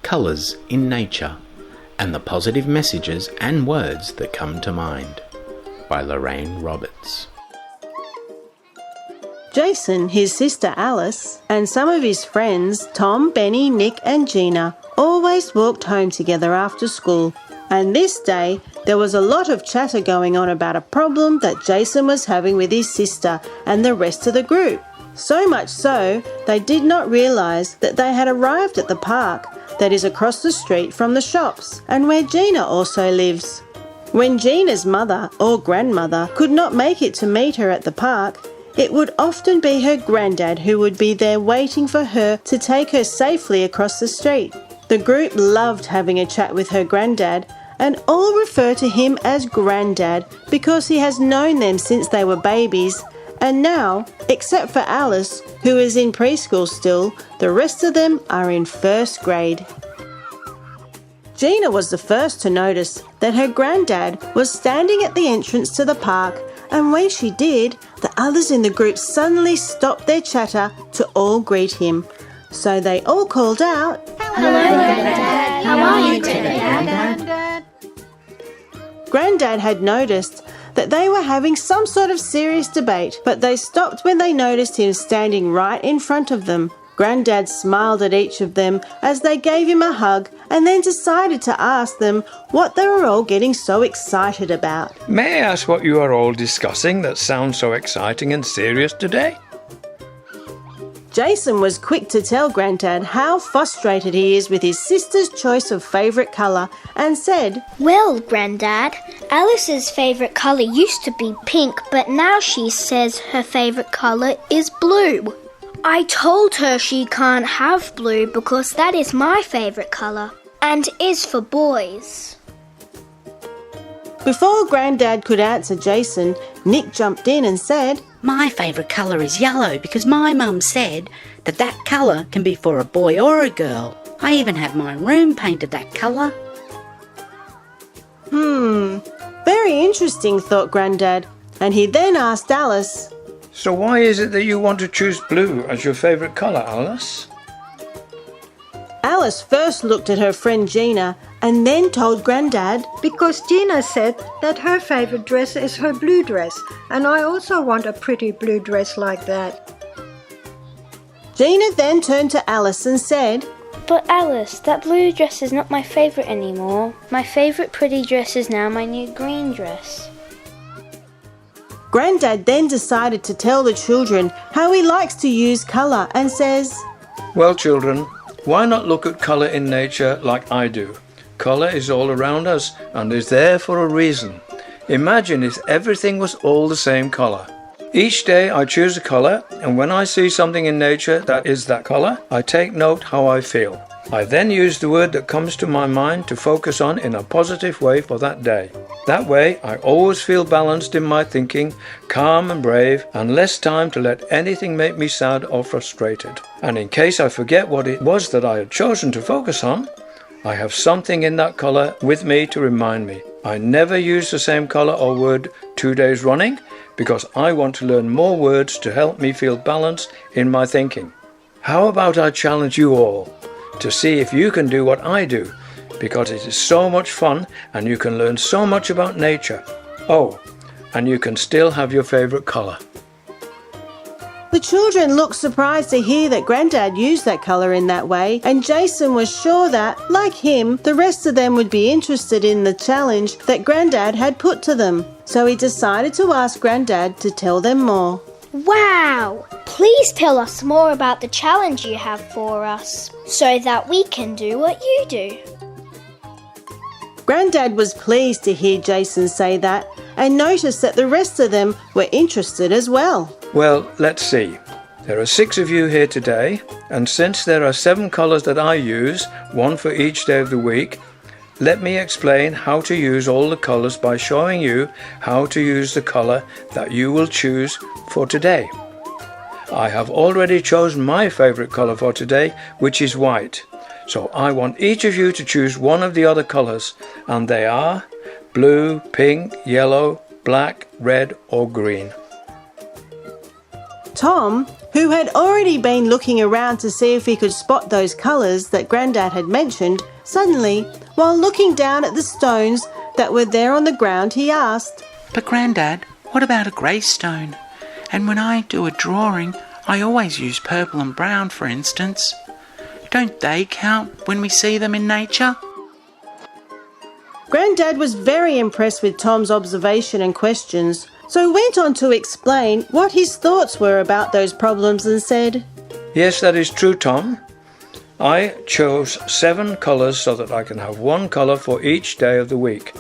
Colours in Nature and the Positive Messages and Words that Come to Mind by Lorraine Roberts. Jason, his sister Alice, and some of his friends, Tom, Benny, Nick and Gina, always walked home together after school. And this day, there was a lot of chatter going on about a problem that Jason was having with his sister and the rest of the group. So much so, they did not realise that they had arrived at the park that is across the street from the shops and where Gina also lives. When Gina's mother or grandmother could not make it to meet her at the park, it would often be her granddad who would be there waiting for her to take her safely across the street. The group loved having a chat with her granddad and all refer to him as Grandad because he has known them since they were babies, and now, except for Alice, who is in preschool still, the rest of them are in first grade. Gina was the first to notice that her granddad was standing at the entrance to the park, and when she did, the others in the group suddenly stopped their chatter to all greet him. So they all called out, "Hello, Grandad. How are you today, Grandad?" Grandad had noticed that they were having some sort of serious debate, but they stopped when they noticed him standing right in front of them. Grandad smiled at each of them as they gave him a hug and then decided to ask them what they were all getting so excited about. May I ask what you are all discussing that sounds so exciting and serious today? Jason was quick to tell Grandad how frustrated he is with his sister's choice of favourite colour and said, "Well, Grandad, Alice's favourite colour used to be pink, but now she says her favourite colour is blue. I told her she can't have blue because that is my favourite colour and is for boys." Before Grandad could answer Jason, Nick jumped in and said, "My favourite colour is yellow because my mum said that colour can be for a boy or a girl. I even have my room painted that colour." Very interesting, thought Grandad, and he then asked Alice, So why is it that you want to choose blue as your favourite colour, Alice? Alice first looked at her friend Gina and then told Grandad, "Because Gina said that her favourite dress is her blue dress, and I also want a pretty blue dress like that." Gina then turned to Alice and said, "But Alice, that blue dress is not my favourite anymore. My favourite pretty dress is now my new green dress." Grandad then decided to tell the children how he likes to use colour and says, Well, children, why not look at colour in nature like I do? Colour is all around us and is there for a reason. Imagine if everything was all the same colour. Each day I choose a colour, and when I see something in nature that is that colour, I take note how I feel. I then use the word that comes to my mind to focus on in a positive way for that day. That way I always feel balanced in my thinking, calm and brave, and less time to let anything make me sad or frustrated. And in case I forget what it was that I had chosen to focus on, I have something in that colour with me to remind me. I never use the same colour or word 2 days running because I want to learn more words to help me feel balanced in my thinking. How about I challenge you all to see if you can do what I do, because it is so much fun and you can learn so much about nature. Oh, and you can still have your favourite colour. The children looked surprised to hear that Grandad used that colour in that way, and Jason was sure that, like him, the rest of them would be interested in the challenge that Grandad had put to them. So he decided to ask Grandad to tell them more. Wow! Please tell us more about the challenge you have for us so that we can do what you do. Grandad was pleased to hear Jason say that and noticed that the rest of them were interested as well. Well, let's see. There are 6 of you here today, and since there are 7 colours that I use, 1 for each day of the week, let me explain how to use all the colours by showing you how to use the colour that you will choose for today. I have already chosen my favourite colour for today, which is white. So I want each of you to choose one of the other colours, and they are blue, pink, yellow, black, red or green. Tom, who had already been looking around to see if he could spot those colours that Grandad had mentioned, suddenly, while looking down at the stones that were there on the ground, he asked, "But Grandad, what about a grey stone? And when I do a drawing, I always use purple and brown, for instance. Don't they count when we see them in nature?" Grandad was very impressed with Tom's observation and questions, so went on to explain what his thoughts were about those problems and said, Yes, that is true, Tom. I chose 7 colours so that I can have one colour for each day of the week.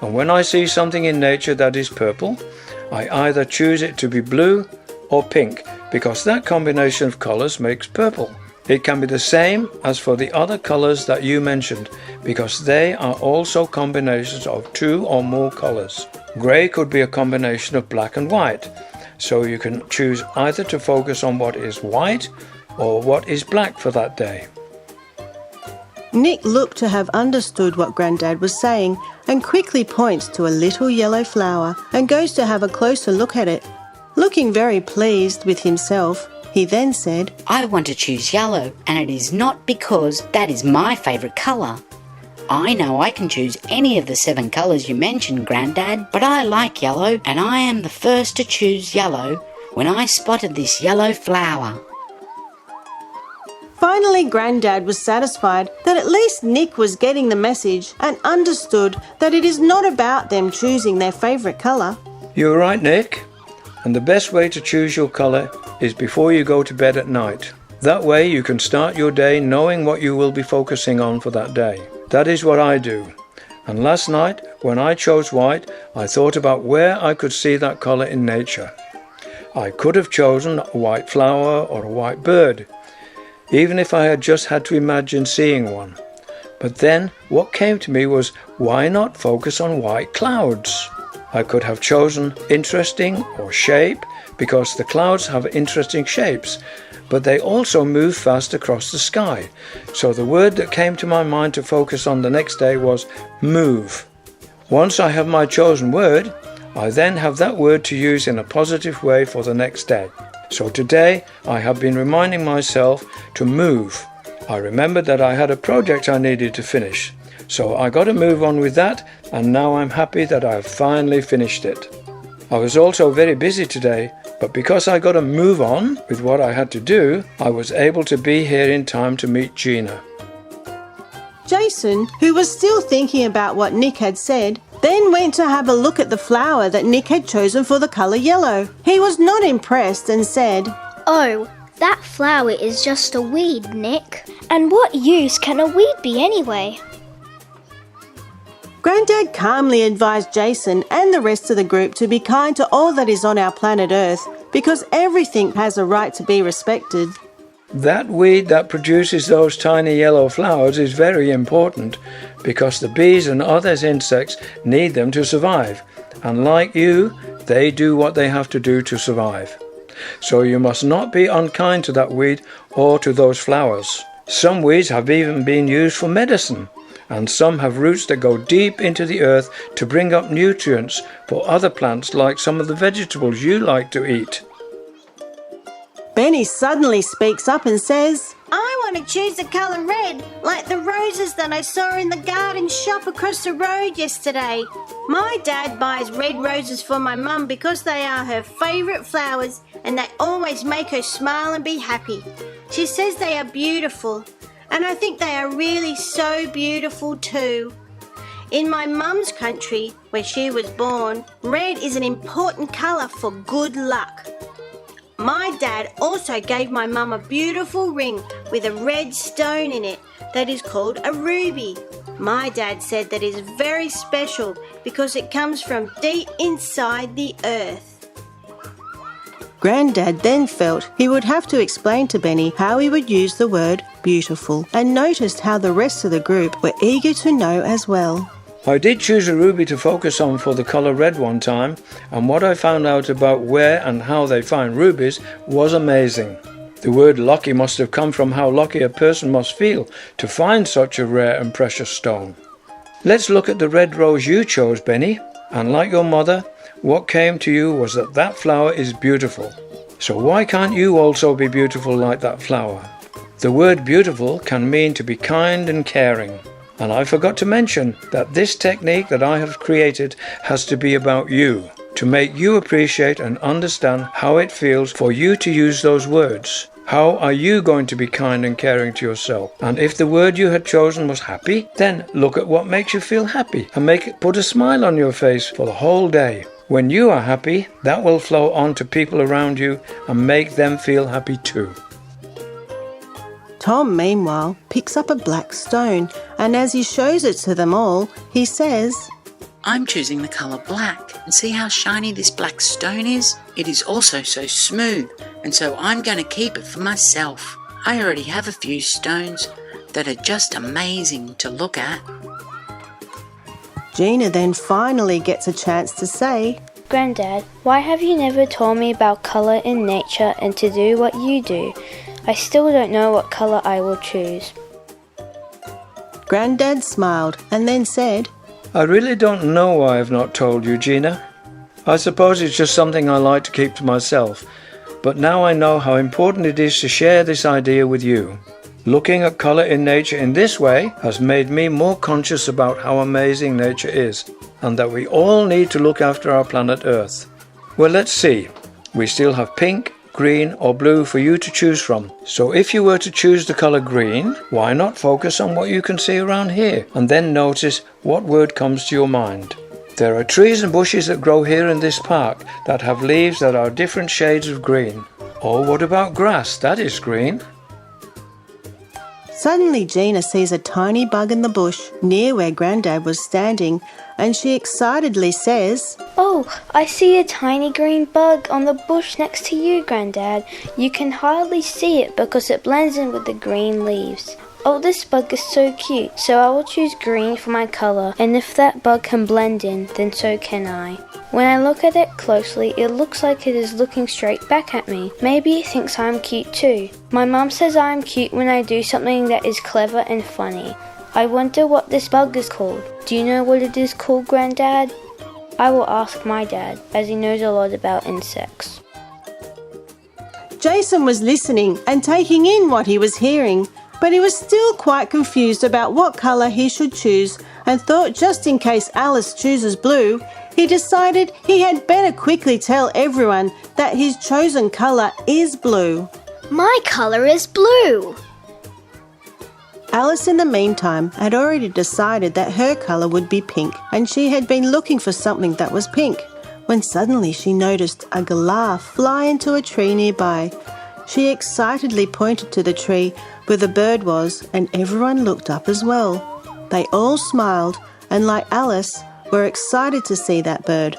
And when I see something in nature that is purple, I either choose it to be blue or pink, because that combination of colours makes purple. It can be the same as for the other colours that you mentioned, because they are also combinations of 2 or more colours. Grey could be a combination of black and white, so you can choose either to focus on what is white or what is black for that day. Nick looked to have understood what Grandad was saying and quickly points to a little yellow flower and goes to have a closer look at it. Looking very pleased with himself, he then said, I want to choose yellow, and it is not because that is my favourite colour. I know I can choose any of the 7 colours you mentioned, Grandad, but I like yellow, and I am the first to choose yellow when I spotted this yellow flower. Finally, Grandad was satisfied that at least Nick was getting the message and understood that it is not about them choosing their favourite colour. You're right, Nick. And the best way to choose your colour is before you go to bed at night. That way you can start your day knowing what you will be focusing on for that day. That is what I do. And last night, when I chose white, I thought about where I could see that colour in nature. I could have chosen a white flower or a white bird, even if I had just had to imagine seeing one. But then what came to me was, why not focus on white clouds? I could have chosen interesting or shape, because the clouds have interesting shapes, but they also move fast across the sky. So the word that came to my mind to focus on the next day was move. Once I have my chosen word, I then have that word to use in a positive way for the next day. So today I have been reminding myself to move. I remembered that I had a project I needed to finish. So I got to move on with that, and now I'm happy that I have finally finished it. I was also very busy today, but because I got to move on with what I had to do, I was able to be here in time to meet Gina. Jason, who was still thinking about what Nick had said, then went to have a look at the flower that Nick had chosen for the colour yellow. He was not impressed and said, Oh, that flower is just a weed, Nick. And what use can a weed be anyway? Grandad calmly advised Jason and the rest of the group to be kind to all that is on our planet Earth, because everything has a right to be respected. That weed that produces those tiny yellow flowers is very important, because the bees and other insects need them to survive, and like you, they do what they have to do to survive. So you must not be unkind to that weed or to those flowers. Some weeds have even been used for medicine, and some have roots that go deep into the earth to bring up nutrients for other plants, like some of the vegetables you like to eat. Benny suddenly speaks up and says, I want to choose the colour red, like the roses that I saw in the garden shop across the road yesterday. My dad buys red roses for my mum because they are her favourite flowers and they always make her smile and be happy. She says they are beautiful, and I think they are really so beautiful too. In my mum's country, where she was born, red is an important colour for good luck. My dad also gave my mum a beautiful ring with a red stone in it that is called a ruby. My dad said that is very special because it comes from deep inside the earth. Grandad then felt he would have to explain to Benny how he would use the word beautiful, and noticed how the rest of the group were eager to know as well. I did choose a ruby to focus on for the colour red one time, and what I found out about where and how they find rubies was amazing. The word lucky must have come from how lucky a person must feel to find such a rare and precious stone. Let's look at the red rose you chose, Benny, and like your mother, what came to you was that flower is beautiful. So why can't you also be beautiful like that flower? The word beautiful can mean to be kind and caring. And I forgot to mention that this technique that I have created has to be about you, to make you appreciate and understand how it feels for you to use those words. How are you going to be kind and caring to yourself? And if the word you had chosen was happy, then look at what makes you feel happy and make it put a smile on your face for the whole day. When you are happy, that will flow on to people around you and make them feel happy too. Tom, meanwhile, picks up a black stone, and as he shows it to them all, he says, I'm choosing the colour black, and see how shiny this black stone is? It is also so smooth, and so I'm going to keep it for myself. I already have a few stones that are just amazing to look at. Gina then finally gets a chance to say, Grandad, why have you never told me about colour in nature and to do what you do? I still don't know what colour I will choose. Grandad smiled and then said, I really don't know why I've not told you, Gina. I suppose it's just something I like to keep to myself, but now I know how important it is to share this idea with you. Looking at colour in nature in this way has made me more conscious about how amazing nature is, and that we all need to look after our planet Earth. Well, let's see. We still have pink, green or blue for you to choose from. So if you were to choose the colour green, why not focus on what you can see around here and then notice what word comes to your mind. There are trees and bushes that grow here in this park that have leaves that are different shades of green. Or what about grass? That is green. Suddenly Gina sees a tiny bug in the bush near where Grandad was standing, and she excitedly says, Oh, I see a tiny green bug on the bush next to you, Grandad. You can hardly see it because it blends in with the green leaves. Oh, this bug is so cute, so I will choose green for my colour, and if that bug can blend in, then so can I. When I look at it closely, it looks like it is looking straight back at me. Maybe it thinks I'm cute too. My mum says I'm cute when I do something that is clever and funny. I wonder what this bug is called. Do you know what it is called, Grandad? I will ask my dad, as he knows a lot about insects. Jason was listening and taking in what he was hearing, but he was still quite confused about what colour he should choose, and thought just in case Alice chooses blue, he decided he had better quickly tell everyone that his chosen colour is blue. My colour is blue! Alice in the meantime had already decided that her colour would be pink, and she had been looking for something that was pink, when suddenly she noticed a galah fly into a tree nearby. She excitedly pointed to the tree where the bird was, and everyone looked up as well. They all smiled, and like Alice, were excited to see that bird.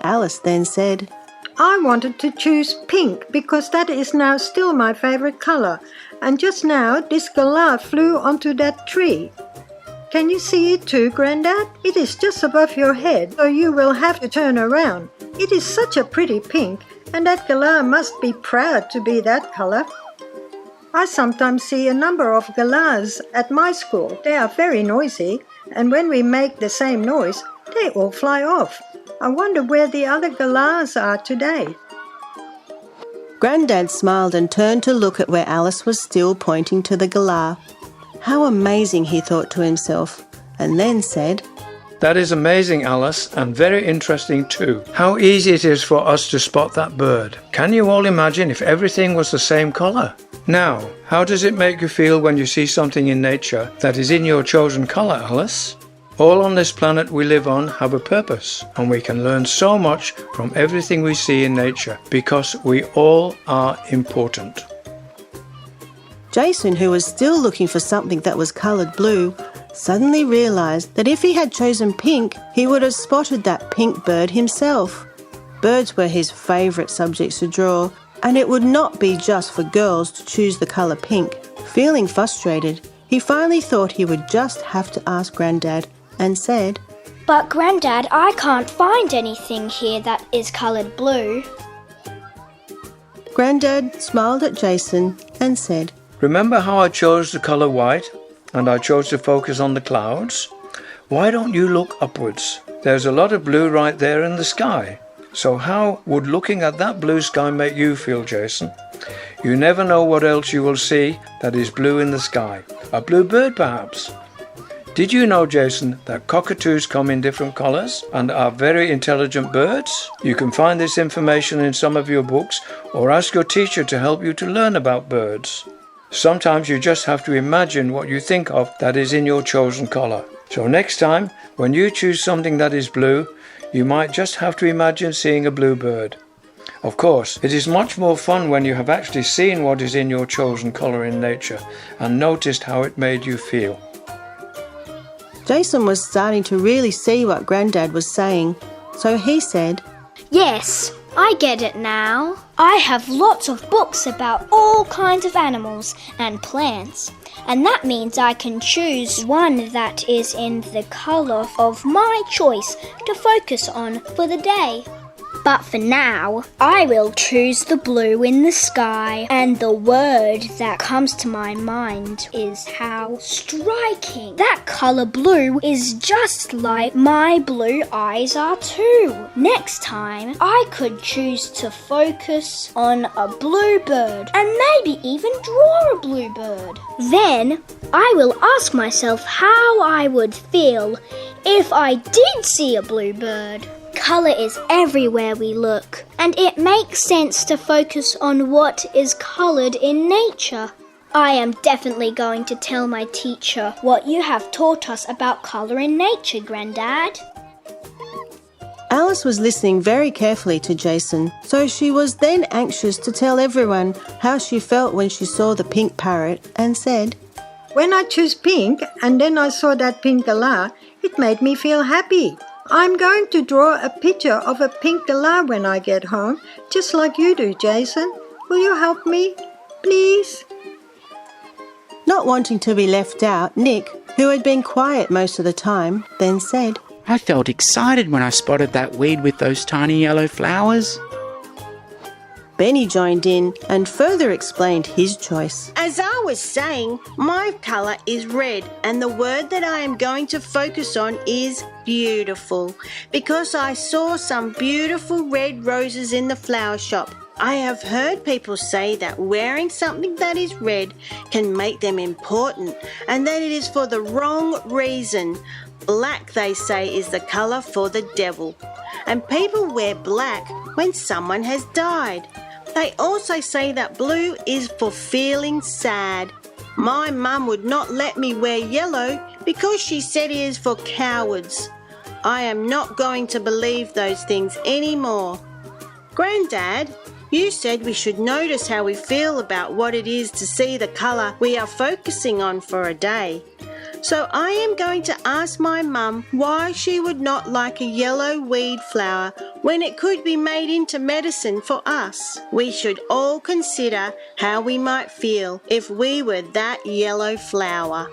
Alice then said, I wanted to choose pink because that is now still my favourite colour, and just now this galah flew onto that tree. Can you see it too, Grandad? It is just above your head, so you will have to turn around. It is such a pretty pink, and that galah must be proud to be that colour. I sometimes see a number of galahs at my school. They are very noisy, and when we make the same noise, they all fly off. I wonder where the other galahs are today. Grandad smiled and turned to look at where Alice was still pointing to the galah. How amazing, he thought to himself, and then said, That is amazing, Alice, and very interesting too. How easy it is for us to spot that bird. Can you all imagine if everything was the same colour? Now, how does it make you feel when you see something in nature that is in your chosen colour, Alice? All on this planet we live on have a purpose, and we can learn so much from everything we see in nature because we all are important. Jason, who was still looking for something that was coloured blue, suddenly realised that if he had chosen pink, he would have spotted that pink bird himself. Birds were his favourite subjects to draw, and it would not be just for girls to choose the colour pink. Feeling frustrated, he finally thought he would just have to ask Grandad, and said, But Grandad, I can't find anything here that is coloured blue. Grandad smiled at Jason and said, Remember how I chose the colour white and I chose to focus on the clouds? Why don't you look upwards? There's a lot of blue right there in the sky. So how would looking at that blue sky make you feel, Jason? You never know what else you will see that is blue in the sky. A blue bird, perhaps. Did you know, Jason, that cockatoos come in different colours and are very intelligent birds? You can find this information in some of your books or ask your teacher to help you to learn about birds. Sometimes you just have to imagine what you think of that is in your chosen colour. So next time, when you choose something that is blue, you might just have to imagine seeing a blue bird. Of course, it is much more fun when you have actually seen what is in your chosen colour in nature and noticed how it made you feel. Jason was starting to really see what Grandad was saying, so he said, Yes, I get it now. I have lots of books about all kinds of animals and plants, and that means I can choose one that is in the colour of my choice to focus on for the day. But for now, I will choose the blue in the sky, and the word that comes to my mind is how striking. That colour blue is just like my blue eyes are too. Next time, I could choose to focus on a blue bird and maybe even draw a blue bird. Then, I will ask myself how I would feel if I did see a blue bird. Colour is everywhere we look, and it makes sense to focus on what is coloured in nature. I am definitely going to tell my teacher what you have taught us about colour in nature, Grandad. Alice was listening very carefully to Jason, so she was then anxious to tell everyone how she felt when she saw the pink parrot and said, When I chose pink and then I saw that pink galah, it made me feel happy. I'm going to draw a picture of a pink galah when I get home, just like you do, Jason. Will you help me, please? Not wanting to be left out, Nick, who had been quiet most of the time, then said, I felt excited when I spotted that weed with those tiny yellow flowers. Benny joined in and further explained his choice. As I was saying, my colour is red, and the word that I am going to focus on is beautiful, because I saw some beautiful red roses in the flower shop. I have heard people say that wearing something that is red can make them important, and that it is for the wrong reason. Black, they say, is the colour for the devil, and people wear black when someone has died. They also say that blue is for feeling sad. My mum would not let me wear yellow because she said it is for cowards. I am not going to believe those things anymore. Grandad, you said we should notice how we feel about what it is to see the colour we are focusing on for a day. So I am going to ask my mum why she would not like a yellow weed flower when it could be made into medicine for us. We should all consider how we might feel if we were that yellow flower.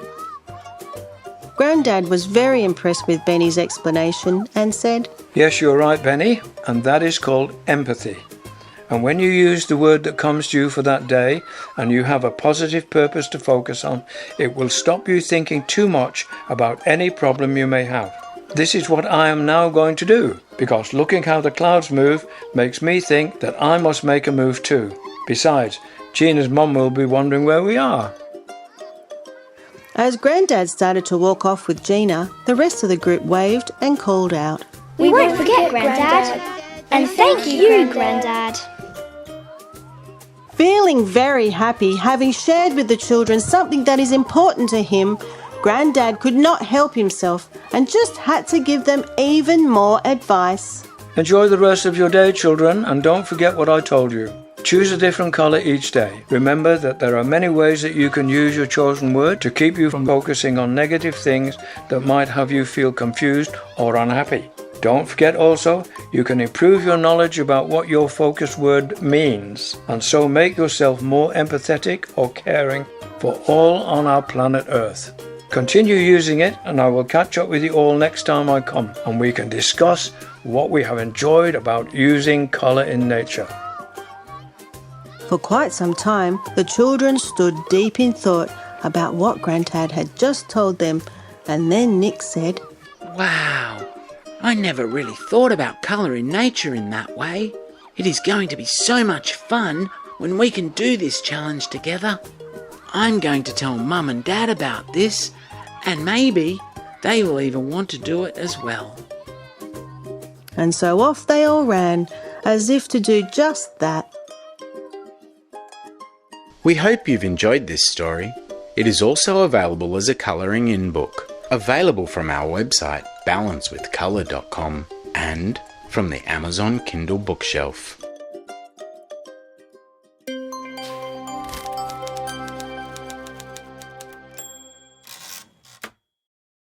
Grandad was very impressed with Benny's explanation and said, Yes, you're right, Benny, and that is called empathy. And when you use the word that comes to you for that day and you have a positive purpose to focus on, it will stop you thinking too much about any problem you may have. This is what I am now going to do, because looking how the clouds move makes me think that I must make a move too. Besides, Gina's mum will be wondering where we are. As Grandad started to walk off with Gina, the rest of the group waved and called out, We won't forget, Grandad. And thank you, Grandad. Feeling very happy, having shared with the children something that is important to him, Grandad could not help himself and just had to give them even more advice. Enjoy the rest of your day, children, and don't forget what I told you. Choose a different colour each day. Remember that there are many ways that you can use your chosen word to keep you from focusing on negative things that might have you feel confused or unhappy. Don't forget also, you can improve your knowledge about what your focused word means, and so make yourself more empathetic or caring for all on our planet Earth. Continue using it, and I will catch up with you all next time I come, and we can discuss what we have enjoyed about using colour in nature. For quite some time, the children stood deep in thought about what Grandad had just told them, and then Nick said, Wow, I never really thought about colour in nature in that way. It is going to be so much fun when we can do this challenge together. I'm going to tell Mum and Dad about this, and maybe they will even want to do it as well. And so off they all ran, as if to do just that. We hope you've enjoyed this story. It is also available as a colouring in book, available from our website balancewithcolour.com and from the Amazon Kindle bookshelf.